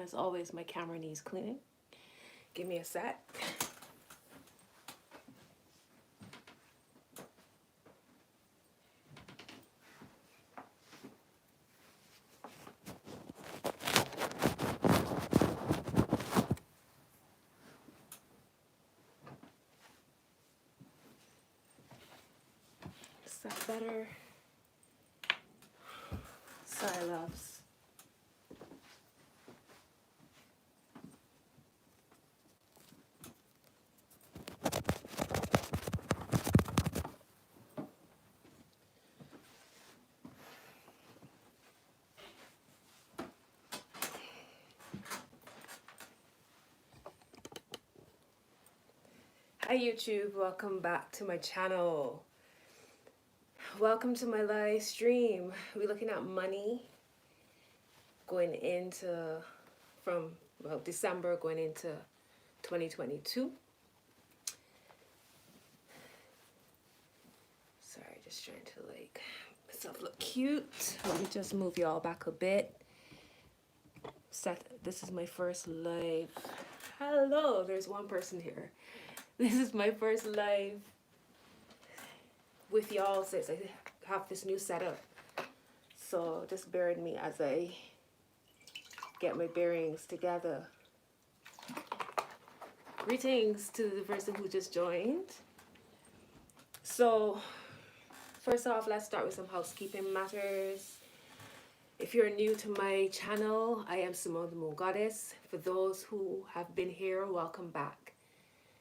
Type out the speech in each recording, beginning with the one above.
And as always, my camera needs cleaning. Give me a sec. Is that better? Sorry, loves. Hi YouTube, welcome back to my channel. Welcome to my live stream. We're looking at money going into December going into 2022. Sorry, just trying to like make myself look cute. Let me just move y'all back a bit. This is my first live. Hello, there's one person here. This is my first live with y'all since I have this new setup. So just bear with me as I get my bearings together. Greetings to the person who just joined. So first off, let's start with some housekeeping matters. If you're new to my channel, I am Simone the Moon Goddess. For those who have been here, welcome back.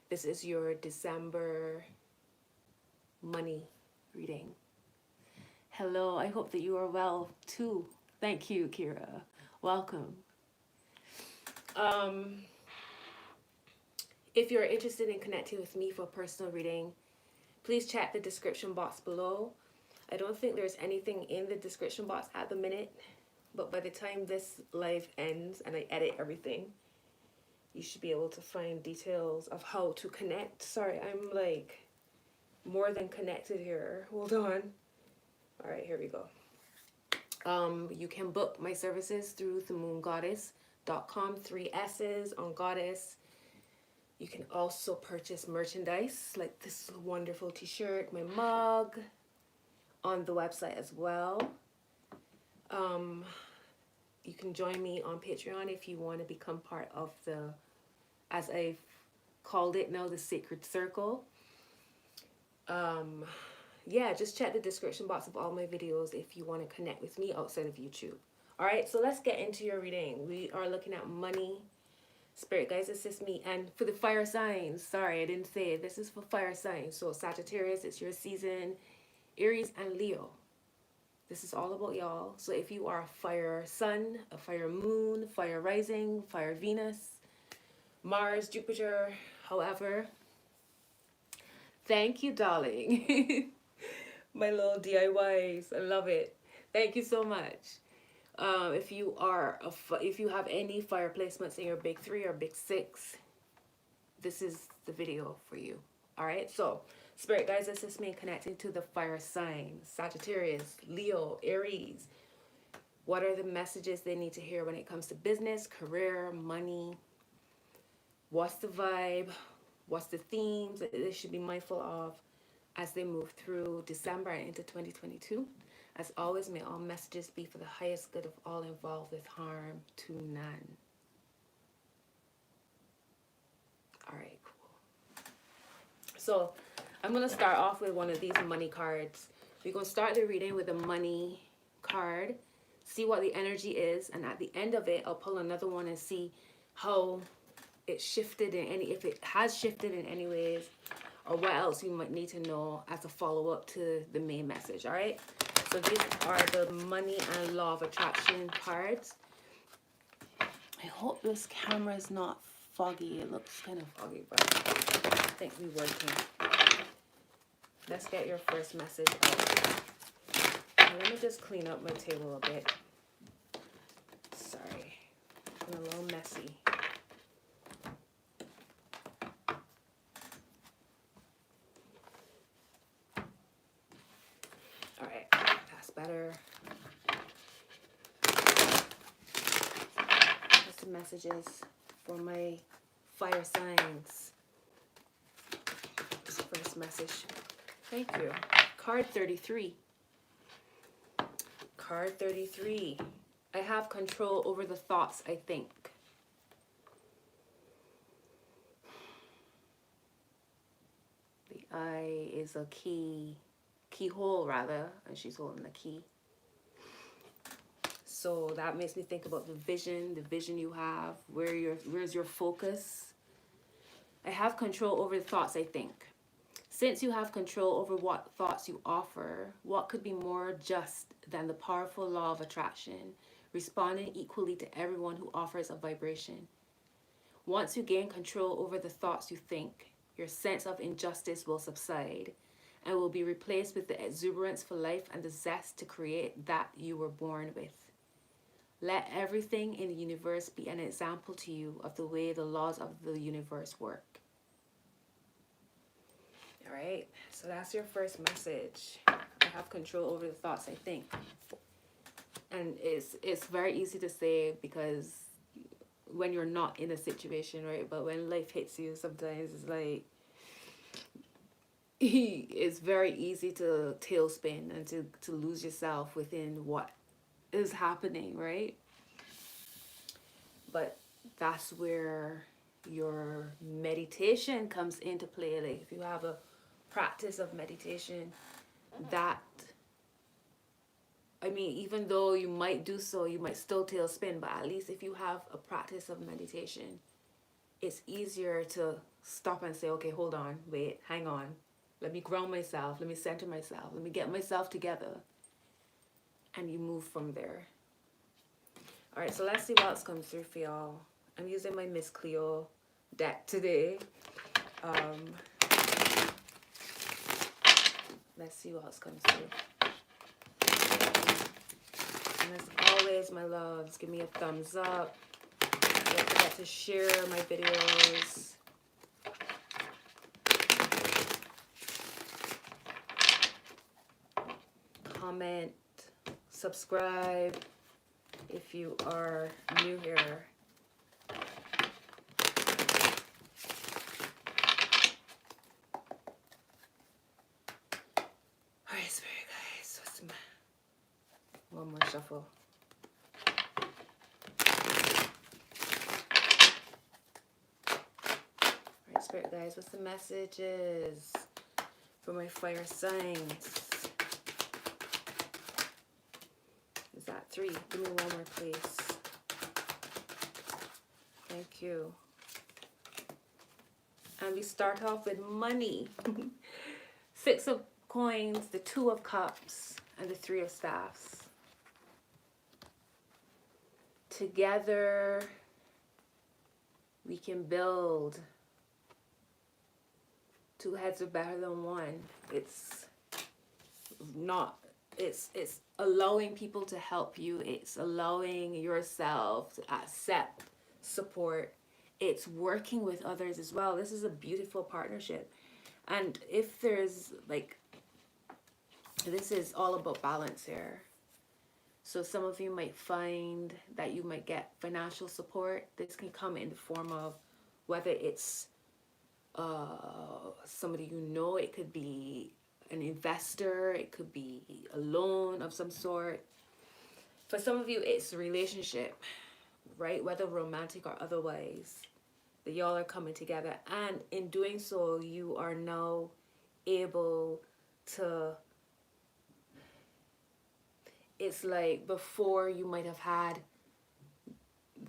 This is your December money reading. Hello, I hope that you are well too. Thank you, Kira. Welcome. If you're interested in connecting with me for a personal reading, please check the description box below. I don't think there's anything in the description box at the minute, but by the time this live ends and I edit everything, you should be able to find details of how to connect. Sorry, I'm like more than connected here. Hold on. All right, here we go. You can book my services through themoongoddess.com, 3 S's on goddess. You can also purchase merchandise like this wonderful t-shirt, my mug, on the website as well. You can join me on Patreon if you want to become part of the, as I've called it now, the Sacred Circle. Yeah, just check the description box of all my videos if you want to connect with me outside of YouTube. All right, so let's get into your reading. We are looking at money. Spirit guides assist me. And for the fire signs, sorry, I didn't say it. This is for fire signs. So Sagittarius, it's your season. Aries and Leo. This is all about y'all. So if you are a fire sun, a fire moon, fire rising, fire Venus, Mars, Jupiter, however. Thank you, darling. My little DIYs. I love it. Thank you so much. If you have any fire placements in your big 3 or big 6, this is the video for you. All right. So Spirit guides assist me in connecting to the fire signs, Sagittarius, Leo, Aries. What are the messages they need to hear when it comes to business, career, money? What's the vibe? What's the themes that they should be mindful of as they move through December and into 2022? As always, may all messages be for the highest good of all involved with harm to none. All right, cool. So I'm going to start off with one of these money cards. We're going to start the reading with a money card, see what the energy is, and at the end of it, I'll pull another one and see how it shifted in any, if it has shifted in any ways, or what else you might need to know as a follow-up to the main message. All right, so these are the money and law of attraction cards. I hope this camera is not foggy. It looks kind of foggy, but I think we're working. Let's get your first message out. Let me just clean up my table a bit. Sorry, I'm a little messy. All right, that's better. What's the messages for my fire signs. This first message. Thank you. Card 33. Card 33. I have control over the thoughts I think. The eye is a keyhole rather, and she's holding the key. So that makes me think about the vision you have, where's your focus. I have control over the thoughts I think. Since you have control over what thoughts you offer, what could be more just than the powerful law of attraction, responding equally to everyone who offers a vibration? Once you gain control over the thoughts you think, your sense of injustice will subside and will be replaced with the exuberance for life and the zest to create that you were born with. Let everything in the universe be an example to you of the way the laws of the universe work. All right, so that's your first message. I have control over the thoughts I think. And it's very easy to say because when you're not in a situation, right? But when life hits you, sometimes it's like, it's very easy to tailspin and to lose yourself within what is happening, right? But that's where your meditation comes into play. Like if you have a practice of meditation, that, I mean, even though you might do so, you might still tailspin, but at least if you have a practice of meditation, it's easier to stop and say, okay, hold on, wait, hang on. Let me ground myself. Let me center myself. Let me get myself together. And you move from there. All right, so let's see what else comes through for y'all. I'm using my Miss Cleo deck today. Let's see what else comes through. And as always, my loves, give me a thumbs up. Don't forget to share my videos. Comment, subscribe if you are new here. Alright, Spirit guys, one more shuffle. Alright, Spirit guys, what's the messages for my fire signs? Is that 3? Give me one more, please. Thank you. And we start off with money. 6 of coins, the 2 of cups, and the 3 of staffs. Together, we can build. 2 heads are better than 1. It's not, it's allowing people to help you. It's allowing yourself to accept support. It's working with others as well. This is a beautiful partnership. And if there's like, this is all about balance here. So some of you might find that you might get financial support. This can come in the form of whether it's somebody you know, it could be an investor, it could be a loan of some sort. For some of you, it's a relationship, right? Whether romantic or otherwise, that y'all are coming together. And in doing so, you are now able to, it's like before you might have had,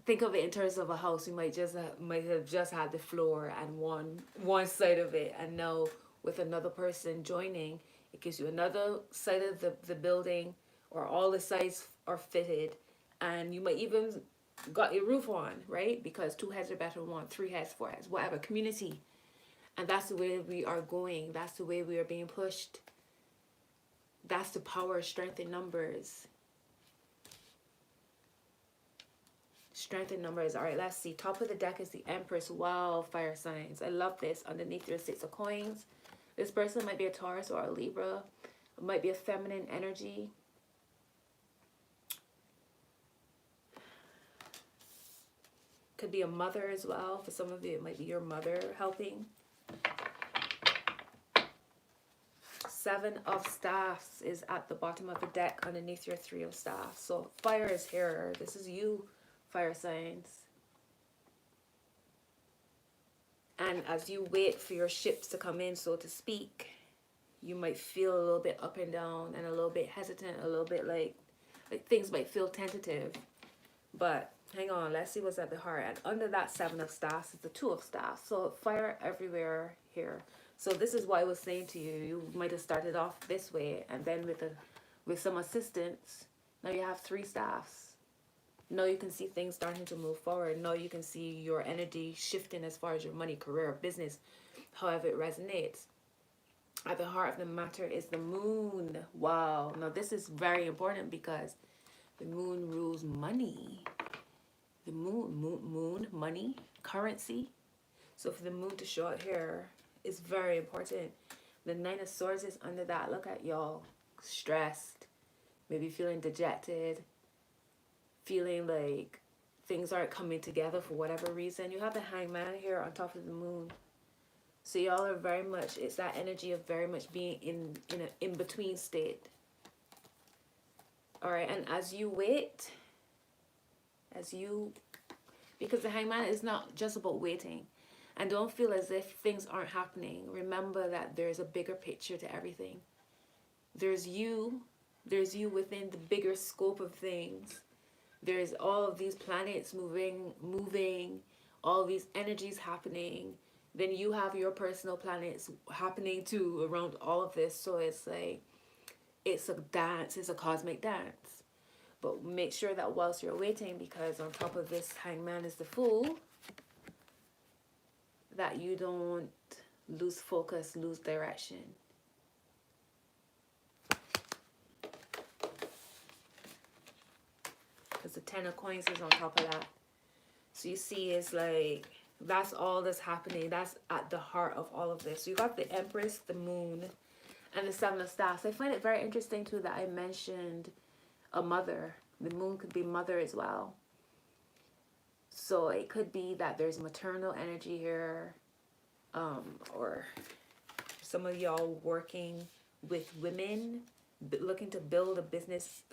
think of it in terms of a house. You might have just had the floor and one side of it, and now with another person joining, it gives you another side of the building, or all the sides are fitted, and you might even got your roof on, right? Because 2 heads are better than 1, 3 heads, 4 heads, whatever, community. And that's the way we are going. That's the way we are being pushed. That's the power, strength in numbers. Strength in numbers. All right, let's see. Top of the deck is the Empress. Wow, fire signs. I love this. Underneath there's 6 of coins. This person might be a Taurus or a Libra. It might be a feminine energy. Could be a mother as well. For some of you, it might be your mother helping. Seven of Staffs is at the bottom of the deck underneath your Three of Staffs. So fire is here. This is you, fire signs. And as you wait for your ships to come in, so to speak, you might feel a little bit up and down and a little bit hesitant, a little bit like things might feel tentative. But hang on, let's see what's at the heart. And under that Seven of Staffs is the Two of Staffs. So fire everywhere here. So this is why I was saying to you, you might have started off this way, and then with some assistance, now you have three staffs. Now you can see things starting to move forward. Now you can see your energy shifting as far as your money, career, business, however it resonates. At the heart of the matter is the moon. Wow. Now this is very important because the moon rules money. The moon, money, currency. So for the moon to show up here is very important. The Nine of Swords is under that. Look at y'all stressed, maybe feeling dejected, feeling like things aren't coming together for whatever reason. You have the Hangman here on top of the moon. So y'all are very much, it's that energy of very much being in an in-between state. All right, and as you wait, because the Hangman is not just about waiting. And don't feel as if things aren't happening. Remember that there's a bigger picture to everything. There's you within the bigger scope of things. There's all of these planets moving, all these energies happening. Then you have your personal planets happening too around all of this. So it's like, it's a dance, it's a cosmic dance. But make sure that whilst you're waiting, because on top of this Hangman is the Fool, that you don't lose focus, lose direction. Because the Ten of Coins is on top of that. So you see, it's like, that's all that's happening. That's at the heart of all of this. So you got the Empress, the Moon, and the Seven of Staffs. I find it very interesting too that I mentioned a mother. The moon could be mother as well. So it could be that there's maternal energy here, or some of y'all working with women, looking to build a business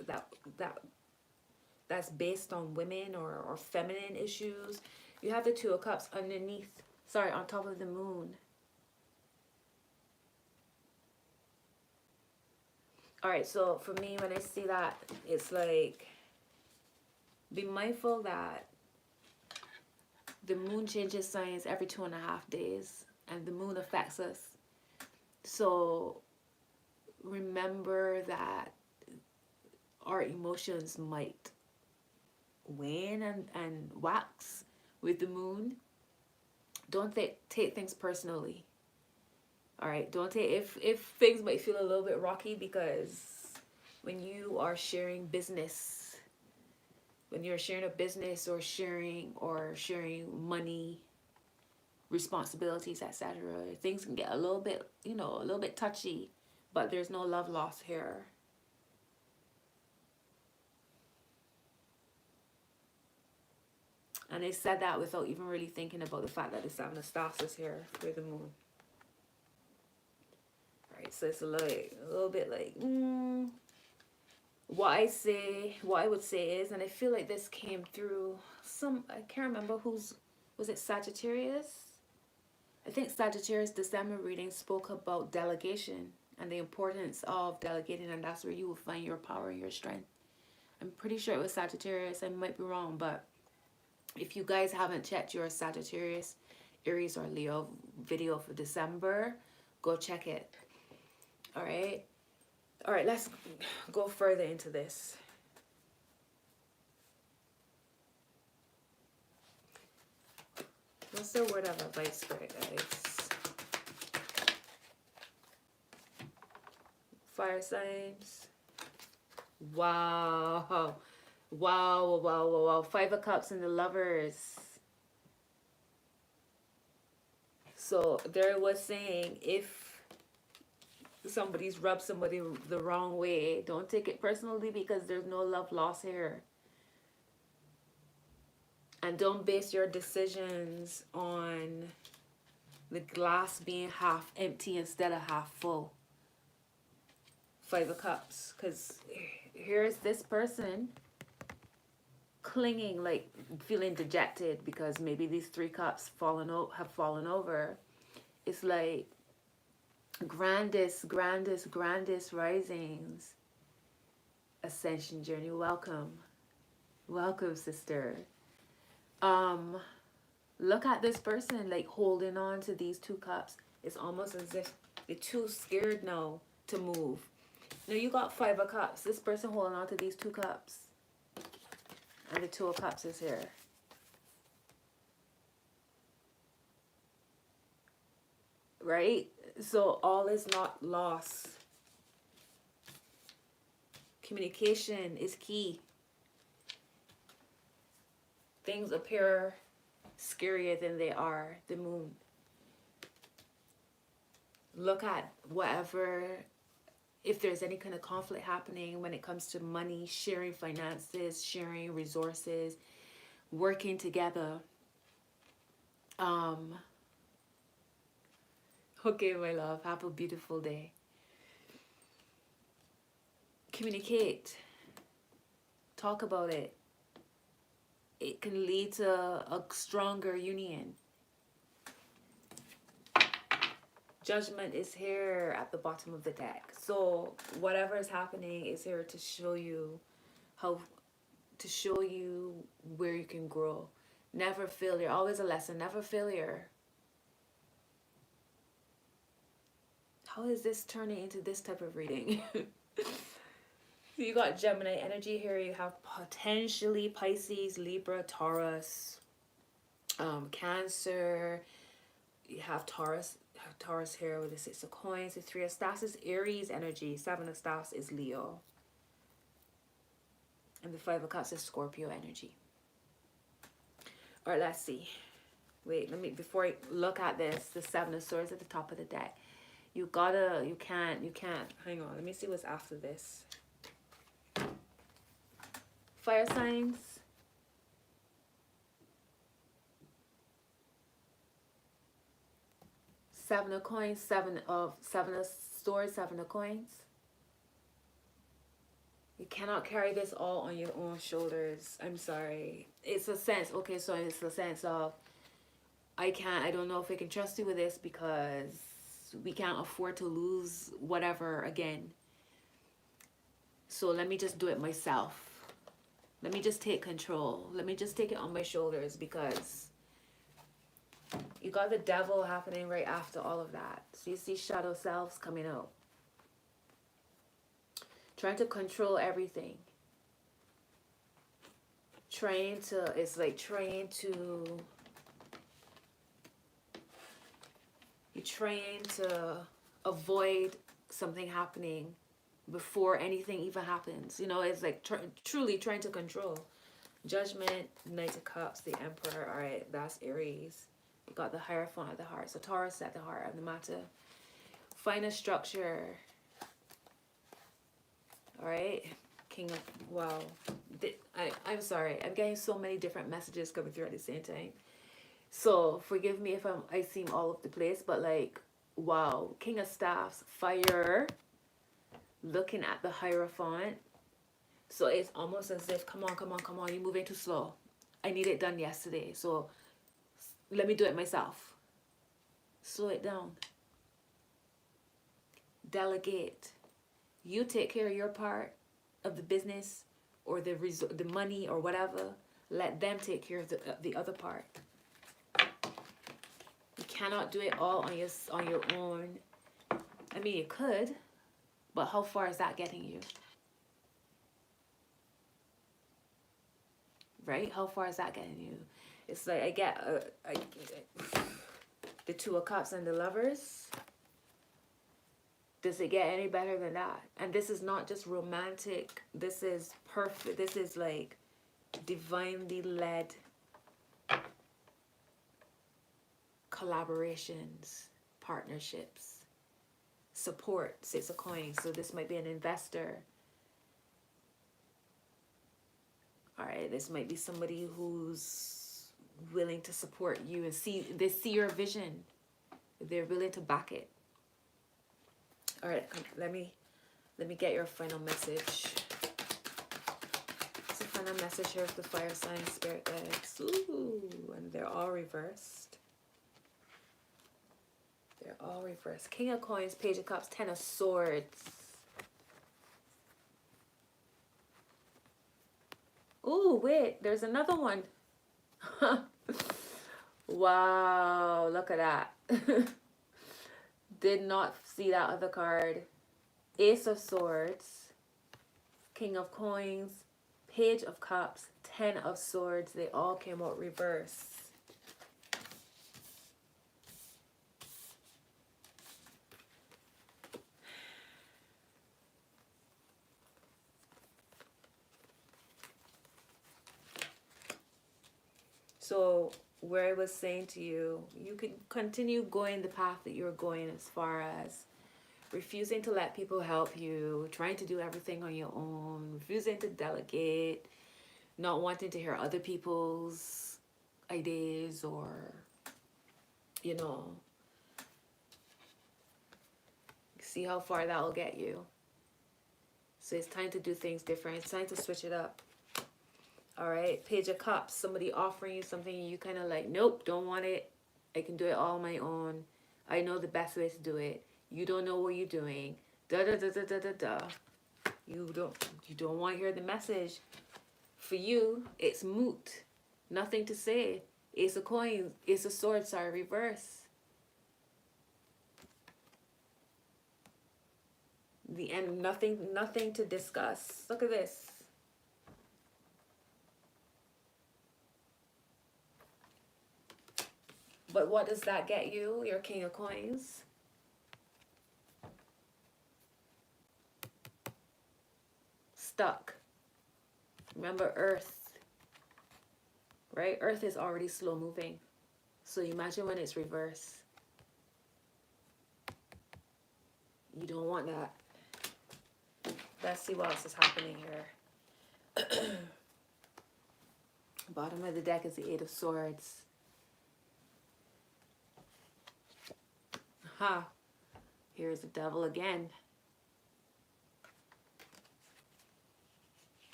that's based on women or feminine issues. You have the Two of Cups underneath, sorry, on top of the moon. All right, so for me, when I see that, it's like, be mindful that the moon changes signs every 2.5 days, and the moon affects us. So remember that our emotions might wane and wax with the moon. Don't take things personally. All right, don't take, if things might feel a little bit rocky, because when you are sharing business, when you're sharing a business or sharing money, responsibilities, etc., things can get a little bit, a little bit touchy, but there's no love lost here. And I said that without even really thinking about the fact that the Seven of Staffs is here for the moon. All right, so it's a little bit like, what I would say is, and I feel like this came through I can't remember was it Sagittarius? I think Sagittarius December reading spoke about delegation and the importance of delegating, and that's where you will find your power and your strength. I'm pretty sure it was Sagittarius. I might be wrong, but if you guys haven't checked your Sagittarius, Aries, or Leo video for December, go check it. All right. All right, let's go further into this. What's the word of advice, Spirit, guys? Fire signs. Wow. Wow. Five of Cups and the Lovers. So there was saying, if somebody's rubbed somebody the wrong way, don't take it personally, because there's no love lost here. And don't base your decisions on the glass being half empty instead of half full. Five of Cups. Because here's this person clinging, like feeling dejected because maybe these 3 cups have fallen over. It's like grandest risings. Ascension journey. Welcome. Welcome, sister. Look at this person like holding on to these 2 cups. It's almost as if they're too scared now to move. Now you got 5 of Cups. This person holding on to these 2 cups. And the 2 of Cups is here. Right? So all is not lost. Communication is key. Things appear scarier than they are. The Moon. Look at whatever, if there's any kind of conflict happening when it comes to money, sharing finances, sharing resources, working together. Okay, my love. Have a beautiful day. Communicate. Talk about it. It can lead to a stronger union. Judgment is here at the bottom of the deck. So whatever is happening is here to show you where you can grow. Never failure. Always a lesson. Never failure. How is this turning into this type of reading? You got Gemini energy here. You have potentially Pisces, Libra, Taurus, Cancer. You have Taurus here with the 6 of Coins. The 3 of Staffs is Aries energy. 7 of Staffs is Leo. And the 5 of Cups is Scorpio energy. All right, let's see. Wait, before I look at this, the 7 of Swords at the top of the deck. You can't. Hang on, let me see what's after this. Fire signs. Seven of Coins, Seven of Swords, 7 of Coins. You cannot carry this all on your own shoulders. I'm sorry. It's a sense. Okay, so it's a sense of I don't know if I can trust you with this because we can't afford to lose whatever again. So let me just do it myself. Let me just take control. Let me just take it on my shoulders because you got the Devil happening right after all of that. So you see shadow selves coming out. Trying to control everything. It's like trying to avoid something happening before anything even happens. You know, it's like truly trying to control. Judgment, Knight of Cups, the Emperor. All right, that's Aries. You got the Hierophant at the heart. So Taurus at the heart of the matter. Find a structure. All right. King of, wow. I'm sorry. I'm getting so many different messages coming through at the same time. So forgive me if I seem all over the place, but like, wow. King of Staffs, fire. Looking at the Hierophant. So it's almost as if, come on, you're moving too slow. I need it done yesterday. So let me do it myself. Slow it down. Delegate. You take care of your part of the business or the money or whatever. Let them take care of the other part. You cannot do it all on your own. I mean, you could, but how far is that getting you? Right? How far is that getting you? It's like I get the 2 of Cups and the Lovers. Does it get any better than that? And this is not just romantic. This is perfect. This is like divinely led collaborations, partnerships, support. 6 of Coins. So this might be an investor. All right, this might be somebody who's willing to support you and they see your vision. They're willing to back it. All right, let me get your final message. It's a final message here of the fire sign spirit guides. Ooh, and they're all reversed. They're all reversed. King of Coins, Page of Cups, Ten of Swords. Ooh, wait, there's another one. Wow, look at that. Did not see that other card. Ace of Swords, King of Coins, Page of Cups, Ten of Swords. They all came out reverse. So where I was saying to you, you can continue going the path that you're going as far as refusing to let people help you, trying to do everything on your own, refusing to delegate, not wanting to hear other people's ideas or, you know, see how far that will get you. So it's time to do things different. It's time to switch it up. All right, Page of Cups, somebody offering you something and you kind of like, nope, don't want it. I can do it all on my own. I know the best way to do it. You don't know what you're doing. Da da da da da da da. You don't want to hear the message. For you, it's moot. Nothing to say. Ace of Coins, Ace of Swords, sorry, reverse. The end, nothing to discuss. Look at this. But what does that get you? Your King of Coins. Stuck. Remember Earth, right? Earth is already slow moving. So imagine when it's reverse. You don't want that. Let's see what else is happening here. Bottom of the deck is the Eight of Swords. Ha! Here's the Devil again.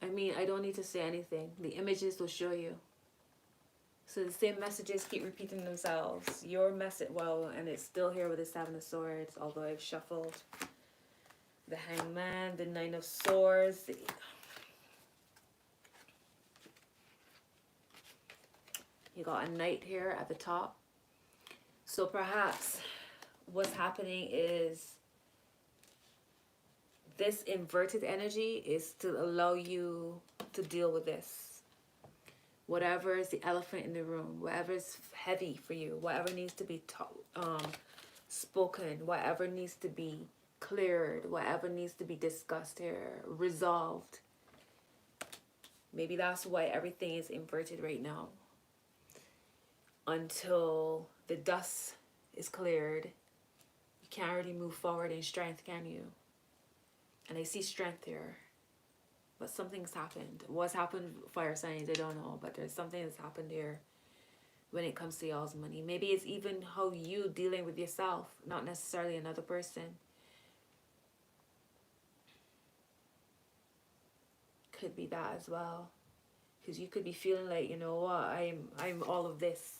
I mean, I don't need to say anything. The images will show you. So the same messages keep repeating themselves. Your message, well, and it's still here with the Seven of Swords, although I've shuffled the Hangman, the Nine of Swords. You got a Knight here at the top. So perhaps what's happening is this inverted energy is to allow you to deal with this. Whatever is the elephant in the room, whatever is heavy for you, whatever needs to be spoken, whatever needs to be cleared, whatever needs to be discussed here, resolved. Maybe that's why everything is inverted right now. Until the dust is cleared, you can't really move forward in strength, can you? And I see strength here. But something's happened. What's happened, fire signs, I don't know. But there's something that's happened here when it comes to y'all's money. Maybe it's even how you dealing with yourself, not necessarily another person. Could be that as well. Because you could be feeling like, you know what, I'm all of this.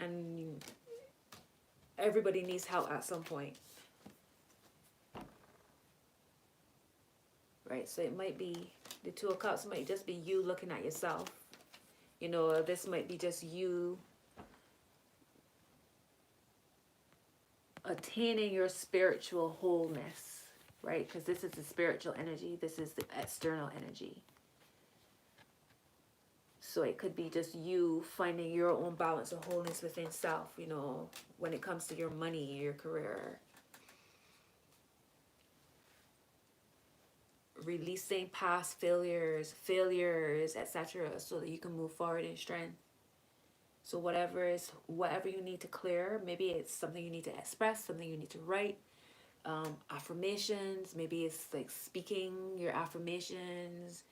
And everybody needs help at some point. Right, so it might be, the Two of Cups might just be you looking at yourself. You know, this might be just you attaining your spiritual wholeness, right? Because this is the spiritual energy. This is the external energy. So it could be just you finding your own balance of wholeness within self, you know, when it comes to your money, your career. Releasing past failures, etc., so that you can move forward in strength. So whatever you need to clear, maybe it's something you need to express, something you need to write, affirmations. Maybe it's like speaking your affirmations,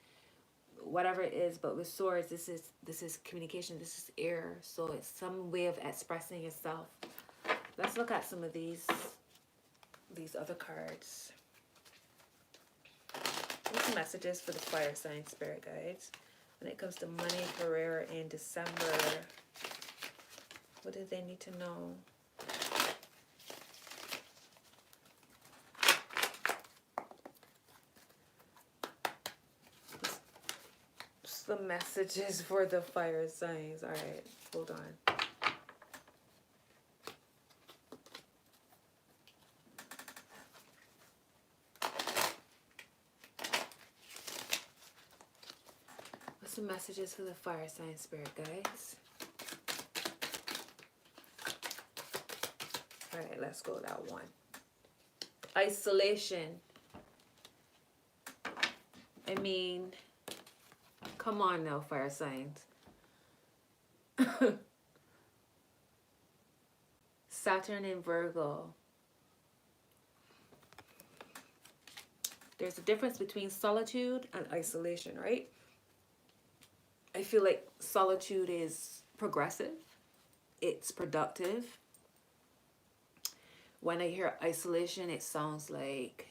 whatever it is. But with swords, this is communication. This is air, so it's some way of expressing yourself. Let's look at some of these other cards. What's the messages for the fire sign spirit guides when it comes to money, career in December? What do they need to know? What's the messages for the fire signs? All right, hold on. What's the messages for the fire sign spirit guides? All right, let's go that one. Isolation. I mean, come on now, fire signs. Saturn in Virgo. There's a difference between solitude and isolation, right? I feel like solitude is progressive. It's productive. When I hear isolation, it sounds like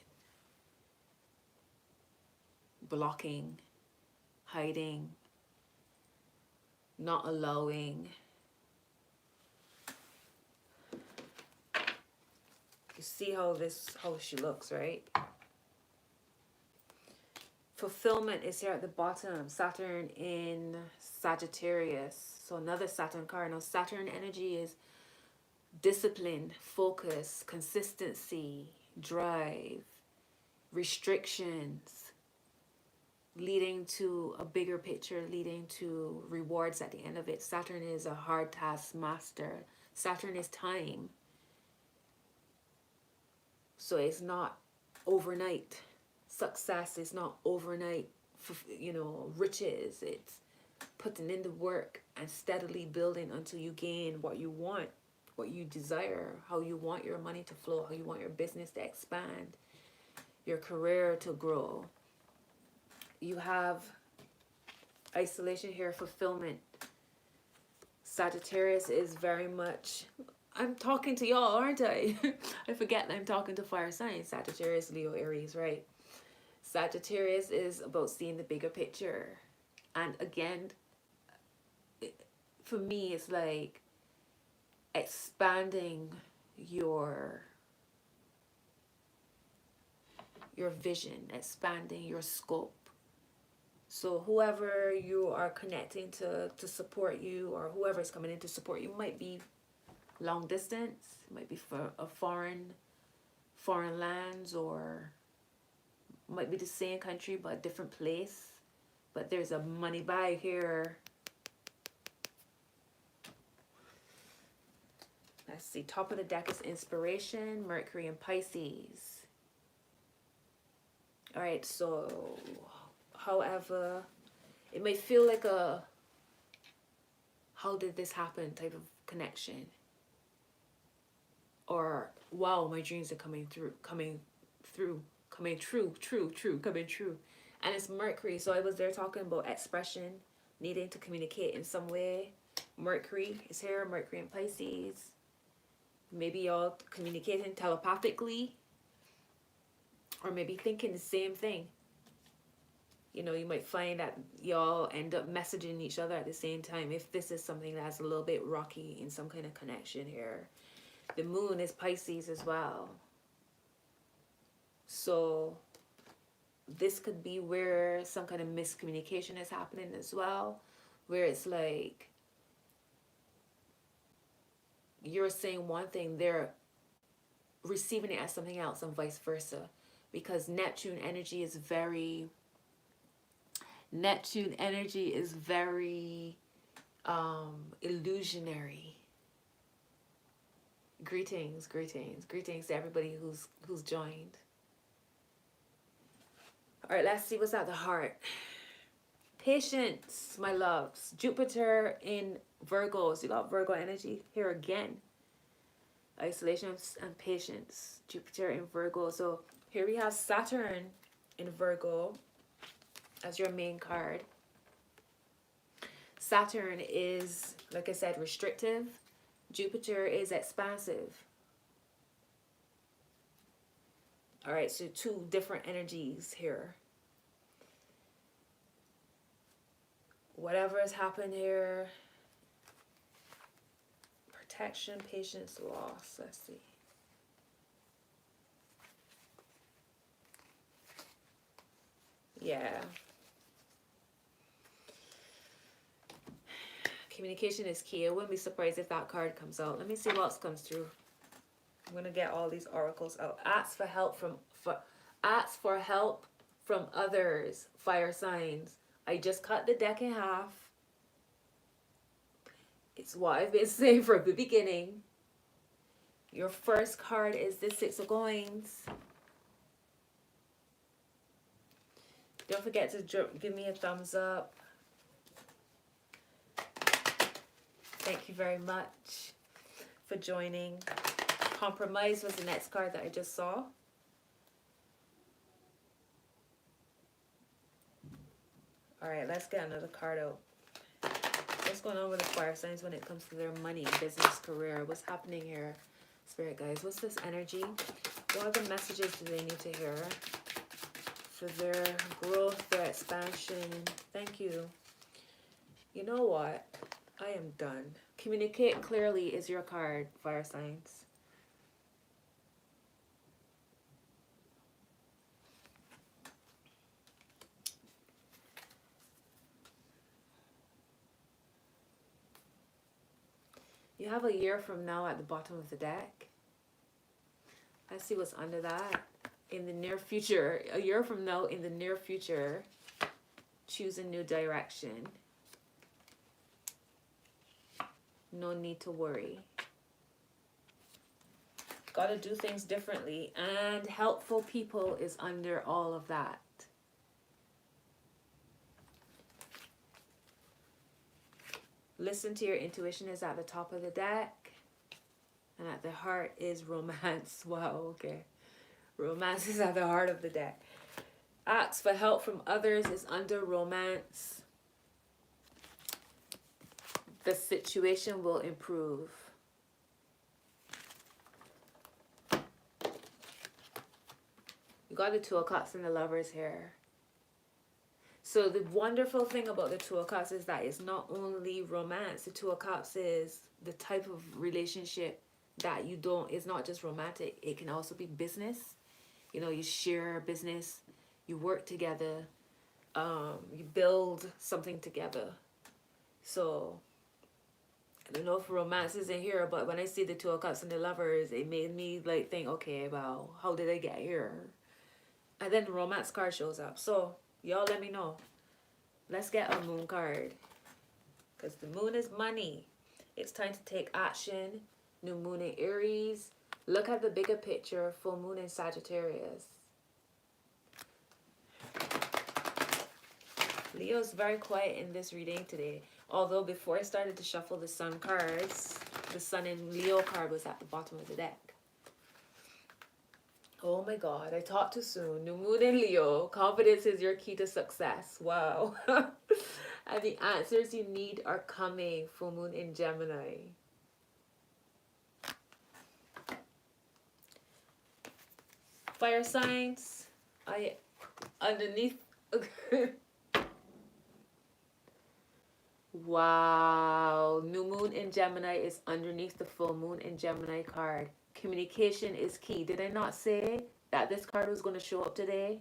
blocking, hiding, not allowing. You see how she looks, right? Fulfillment is here at the bottom. Saturn in Sagittarius. So another Saturn card. Now Saturn energy is discipline, focus, consistency, drive, restrictions, leading to a bigger picture, leading to rewards at the end of it. Saturn is a hard task master. Saturn is time. So it's not overnight. Success is not overnight, riches. It's putting in the work and steadily building until you gain what you want, what you desire, how you want your money to flow, how you want your business to expand, your career to grow. You have isolation here, fulfillment. Sagittarius is very much, I'm talking to y'all, aren't I? I forget that I'm talking to fire signs. Sagittarius, Leo, Aries, right? Sagittarius is about seeing the bigger picture. And again, for me, it's like expanding your vision, expanding your scope. So whoever you are connecting to support you, or whoever is coming in to support you, might be long distance, might be for a foreign lands, or might be the same country but different place. But there's a money buy here. Let's see, top of the deck is inspiration, Mercury and Pisces. All right, so however, it may feel like a how did this happen type of connection, or wow, my dreams are coming true. And it's Mercury, so I was there talking about expression, needing to communicate in some way. Mercury is here, Mercury and Pisces. Maybe y'all communicating telepathically, or maybe thinking the same thing. You might find that y'all end up messaging each other at the same time, if this is something that's a little bit rocky in some kind of connection here. The moon is Pisces as well. So this could be where some kind of miscommunication is happening as well, where it's like you're saying one thing, they're receiving it as something else, and vice versa. Because Neptune energy is very illusionary. Greetings to everybody who's joined. All right, let's see what's at the heart. Patience, my loves. Jupiter in Virgo. So you got Virgo energy here again. isolation and patience. Jupiter in Virgo. So here we have Saturn in Virgo as your main card. Saturn is, like I said, restrictive. Jupiter is expansive. All right, so two different energies here. Whatever has happened here, protection, patience, loss. Let's see. Yeah. Communication is key. I wouldn't be surprised if that card comes out. Let me see what else comes through. I'm gonna get all these oracles out. Ask for help from others. Fire signs. I just cut the deck in half. It's what I've been saying from the beginning. Your first card is the Six of Coins. Don't forget to give me a thumbs up. Thank you very much for joining. Compromise was the next card that I just saw. All right, let's get another card out. What's going on with the fire signs when it comes to their money, business, career? What's happening here? Spirit guys, what's this energy? What other messages do they need to hear for their growth, their expansion? Thank you. You know what? I am done. Communicate clearly is your card, fire signs. You have a year from now at the bottom of the deck. Let's see what's under that. In the near future, a year from now, in the near future, choose a new direction. No need to worry. Gotta do things differently. And helpful people is under all of that. Listen to your intuition is at the top of the deck. And at the heart is romance. Wow, okay. Romance is at the heart of the deck. Ask for help from others is under romance. The situation will improve. You got the Two of Cups and the Lovers here. So the wonderful thing about the Two of Cups is that it's not only romance. The Two of Cups is the type of relationship that you don't, it's not just romantic. It can also be business. You know, you share business, you work together, you build something together. So I don't know if romance is in here, but when I see the Two of Cups and the Lovers, it made me like think, okay, well, how did I get here? And then the romance card shows up. So y'all let me know. Let's get a moon card. Because the moon is money. It's time to take action. New moon in Aries. Look at the bigger picture. Full moon in Sagittarius. Leo's very quiet in this reading today. Although before I started to shuffle the sun cards, the sun in Leo card was at the bottom of the deck. Oh my God, I talked too soon. New moon in Leo. Confidence is your key to success. Wow. And the answers you need are coming. Full moon in Gemini. Fire signs. Underneath. Wow. New moon in Gemini is underneath the full moon in Gemini card. Communication is key. Did I not say that this card was going to show up today?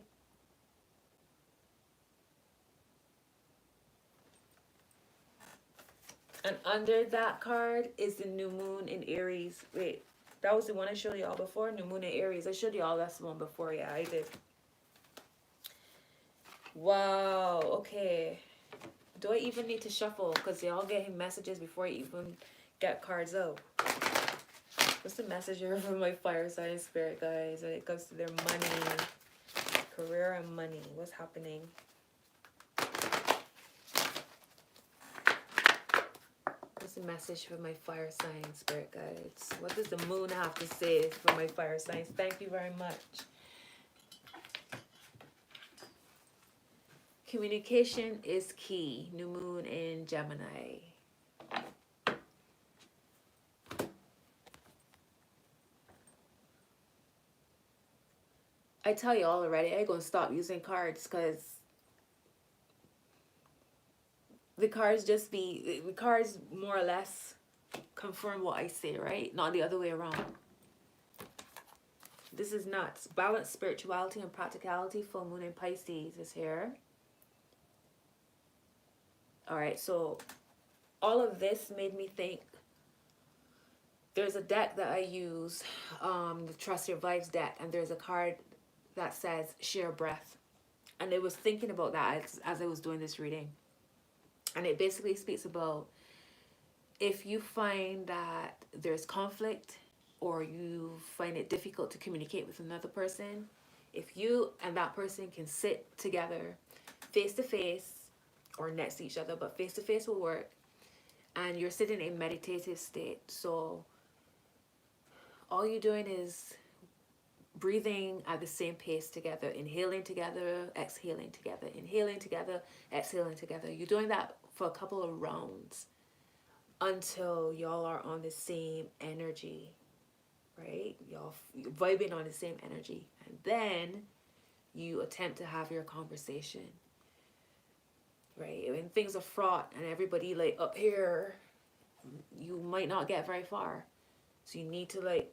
And under that card is the new moon in Aries. Wait, that was the one I showed y'all before? New moon in Aries. I showed y'all that's the one before. Yeah, I did. Wow. Okay. Do I even need to shuffle? Because y'all getting messages before I even get cards out. What's the message here for my fire sign spirit guys when it comes to their money, career and money? What's happening? What's What's the message for my fire sign, spirit guides? What does the moon have to say for my fire signs? Thank you very much. Communication is key. New moon in Gemini. I tell you all already, I ain't gonna stop using cards because the cards more or less confirm what I say, right? Not the other way around. This is nuts. Balance, spirituality, and practicality. Full moon in Pisces is here. All right, so all of this made me think. There's a deck that I use, the Trust Your Vibes deck, and there's a card that says share breath. And I was thinking about that as I was doing this reading. And it basically speaks about if you find that there's conflict or you find it difficult to communicate with another person, if you and that person can sit together face to face or next to each other, but face to face will work, and you're sitting in meditative state. So all you're doing is breathing at the same pace together, inhaling together, exhaling together, inhaling together, exhaling together. You're doing that for a couple of rounds until y'all are on the same energy, right? Y'all vibing on the same energy. And then you attempt to have your conversation, right? When things are fraught and everybody like up here, you might not get very far. So you need to like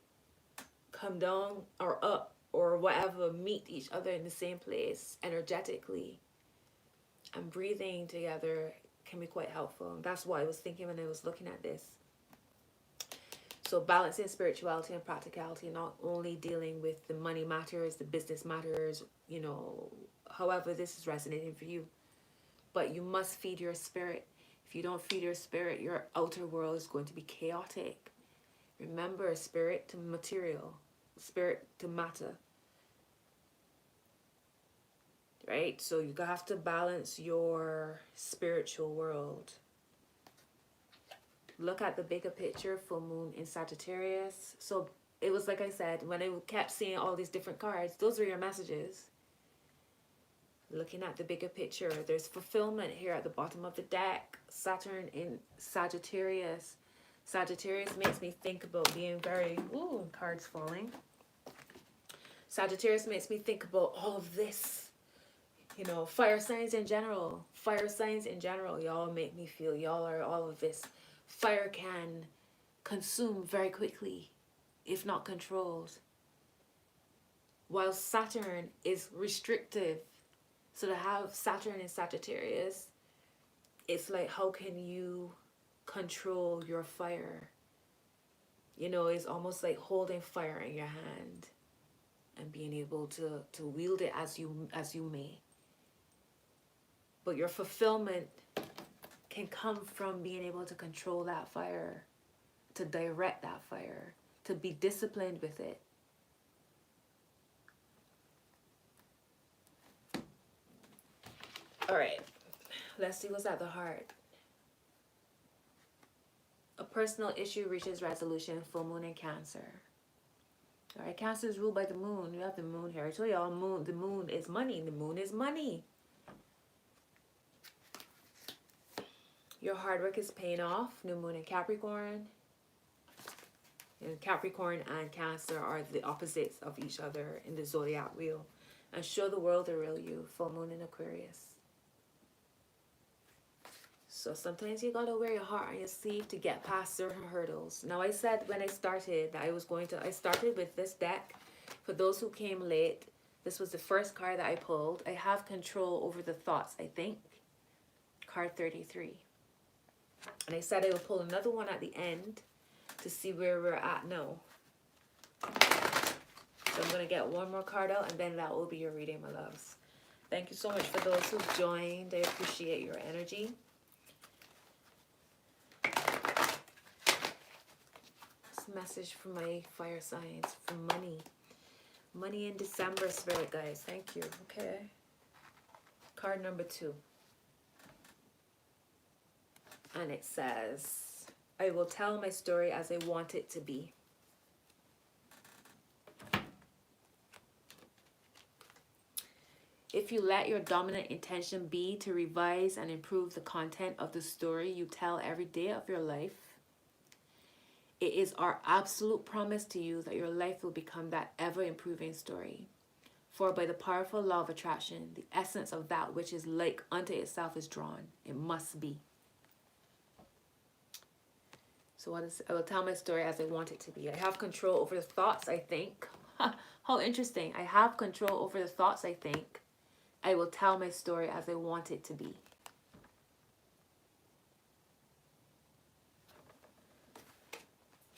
come down or up or whatever, meet each other in the same place energetically. And breathing together can be quite helpful. That's what I was thinking when I was looking at this. So balancing spirituality and practicality, not only dealing with the money matters, the business matters, you know, however this is resonating for you. But you must feed your spirit. If you don't feed your spirit, your outer world is going to be chaotic. Remember, spirit to material, spirit to matter. Right? So you have to balance your spiritual world. Look at the bigger picture, full moon in Sagittarius. So it was like I said, when I kept seeing all these different cards, those were your messages. Looking at the bigger picture, there's fulfillment here at the bottom of the deck. Saturn in Sagittarius. Sagittarius makes me think about being very, ooh, cards falling. Sagittarius makes me think about all of this. You know, fire signs in general. Fire signs in general. Y'all make me feel y'all are all of this. Fire can consume very quickly, if not controlled. While Saturn is restrictive. So to have Saturn in Sagittarius, it's like, how can you control your fire? You know, it's almost like holding fire in your hand and being able to wield it as you may. But your fulfillment can come from being able to control that fire, to direct that fire, to be disciplined with it. All right, let's see what's at the heart. A personal issue reaches resolution, full moon in Cancer. All right, Cancer is ruled by the moon. You have the moon here. I told y'all, the moon is money. The moon is money. Your hard work is paying off. New moon in Capricorn. And Capricorn and Cancer are the opposites of each other in the zodiac wheel. And show the world the real you. Full moon in Aquarius. So sometimes you gotta wear your heart on your sleeve to get past certain hurdles. Now I said when I started that I started with this deck. For those who came late, this was the first card that I pulled. I have control over the thoughts, I think. Card 33. And I said I would pull another one at the end to see where we're at now. So I'm going to get one more card out and then that will be your reading, my loves. Thank you so much for those who've joined. I appreciate your energy. This message for my fire signs, for money. Money in December, spirit guys. Thank you. Okay. Card number 2. And it says, I will tell my story as I want it to be. If you let your dominant intention be to revise and improve the content of the story you tell every day of your life, it is our absolute promise to you that your life will become that ever-improving story. For by the powerful law of attraction, the essence of that which is like unto itself is drawn. It must be. So I will tell my story as I want it to be. I have control over the thoughts I think. How interesting. I have control over the thoughts I think. I will tell my story as I want it to be.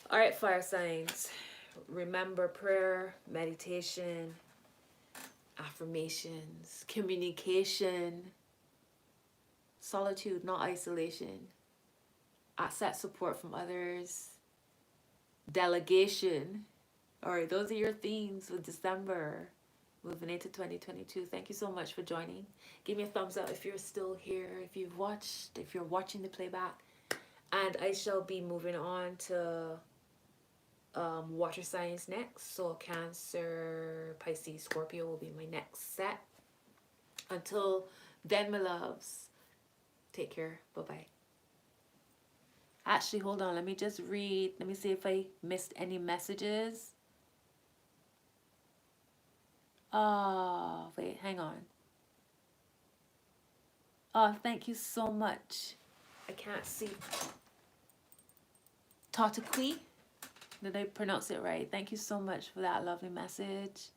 All right, fire signs. Remember prayer, meditation, affirmations, communication, solitude, not isolation, accept support from others, delegation. All right, those are your themes for December. Moving into 2022. Thank you so much for joining. Give me a thumbs up if you're still here, if you're watching the playback. And I shall be moving on to water signs next. So Cancer, Pisces, Scorpio will be my next set. Until then, my loves, take care. Bye-bye. Actually, hold on. Let me just read. Let me see if I missed any messages. Oh, wait, hang on. Oh, thank you so much. I can't see. Tatakui? Did I pronounce it right? Thank you so much for that lovely message.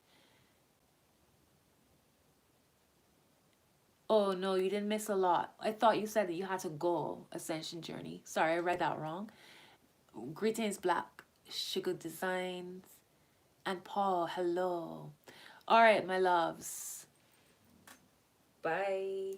Oh, no, you didn't miss a lot. I thought you said that you had to go Ascension Journey. Sorry, I read that wrong. Greetings, Black Sugar Designs. And Paul, hello. All right, my loves. Bye.